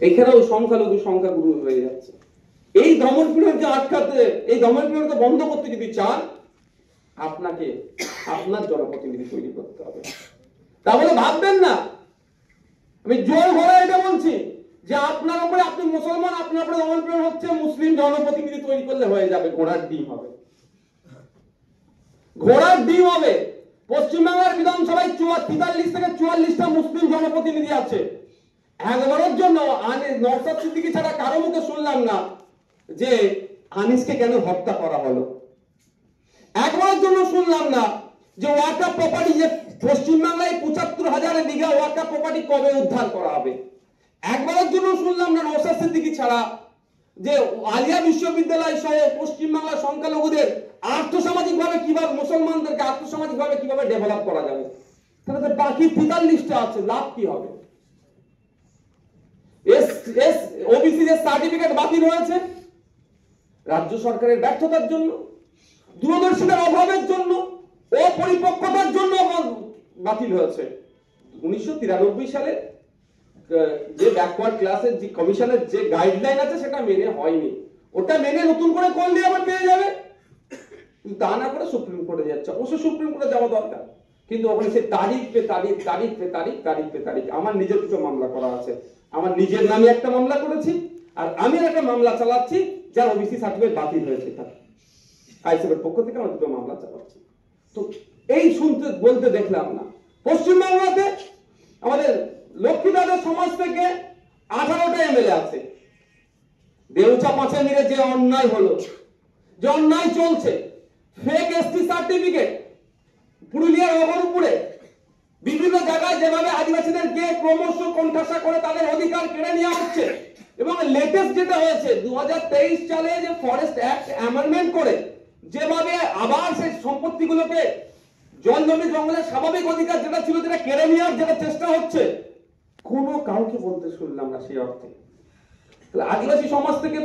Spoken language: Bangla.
এখানেও সংখ্যালঘু সংখ্যাগুরু হয়ে যাচ্ছে। এই দমনপীড়নকে আটকাতে, এই দমনপীড়নকে বন্ধ করতে যদি চান, আপনাকে আপনার জনপ্রতিনিধি তৈরি করতে হবে। তাহলে ভাববেন না, আমি জোর গলায় এটা বলছি যে আপনার উপরে, আপনি মুসলমান, আপনার উপরে দমনপীড়ন হচ্ছে, মুসলিম জনপ্রতিনিধি তৈরি করলে হয়ে যাবে। ঘোড়ার ডিম হবে, ঘোড়ার ডিম হবে। পশ্চিমবাংলার বিধানসভায় 43 থেকে 44টা মুসলিম জনপ্রতিনিধি আছে। একবারের জন্য নওশাদ সিদ্দিকী ছাড়া কারো মুখে শুনলাম না যে আনিসকে কেন হত্যা করা হলো। একবারের জন্য শুনলাম না যে ওয়াকাফ প্রপার্টি, যে পশ্চিমবাংলায় 75,000 বিঘা ওয়াকাফ প্রপার্টি কবে উদ্ধার করা হবে। একবারের জন্য শুনলাম না নওশাদ সিদ্দিকী ছাড়া যে আলিয়া বিশ্ববিদ্যালয় সহ পশ্চিমবাংলার সংখ্যালঘুদের আর্থসামাজিক ভাবে কিভাবে, মুসলমানদেরকে আর্থসামাজিক ভাবে কিভাবে ডেভেলপ করা যাবে। তাহলে বাকি 43টা আছে, লাভ কি হবে? ওবিসি এর সার্টিফিকেট বাতিল হয়েছে রাজ্য সরকারের ব্যর্থতার জন্য, দূরদর্শিতার অভাবের জন্য, অপরিপক্কতার জন্য বাতিল হয়েছে। 1993 সালে যে ব্যাকওয়ার্ড ক্লাসের যে কমিশনের যে গাইডলাইন আছে সেটা মেনে হয়নি। ওটা মেনে নতুন করে করলে আবার পেয়ে যাবে, তা না করে সুপ্রিম কোর্টে যাচ্ছে। অবশ্য সুপ্রিম কোর্টে যাওয়া দরকার, কিন্তু ওখানে সে তারিখ পে তারিখ, তারিখ পে তারিখ, তারিখ পে তারিখ। আমার নিজের কিছু মামলা করা আছে, আমার নিজের নামে একটা মামলা করেছি, আর আমি একটা মামলা চালাচ্ছি যার ওবিসি সার্টিফিকেট বাতিল হয়েছে, তার আইসিএফের পক্ষ থেকে আমার দুটো মামলা চালাচ্ছি। তো এই শুনতে বলতে দেখলাম না। পশ্চিমবাংলাতে আমাদের লক্ষ্মীদাদের সমাজ থেকে 18টা এমএলএ আছে। দেউচা পাঁচে মিলে যে অন্যায় হলো, যে অন্যায় চলছে, ফেক এসটি সার্টিফিকেট পুরুলিয়ার অগরপুরে বিভিন্ন জায়গায় যেভাবে আদিবাসীদেরকে ক্রমশ কোণঠাসা করে তাদের অধিকার কেড়ে নেওয়া হচ্ছে, এবং লেটেস্ট যেটা হয়েছে 2023 সালে যে ফরেস্ট অ্যাক্ট অ্যামেন্ডমেন্ট করে যেভাবে আবার সেই সম্পত্তিগুলোকে জল জমি জঙ্গলের স্বাভাবিক অধিকার যেটা ছিল যেটা কেড়ে নেওয়ার যেটা চেষ্টা হচ্ছে, কোনো কাউকে বলতে শুনলাম না সেই অর্থে। আদিবাসী সমাজ থেকে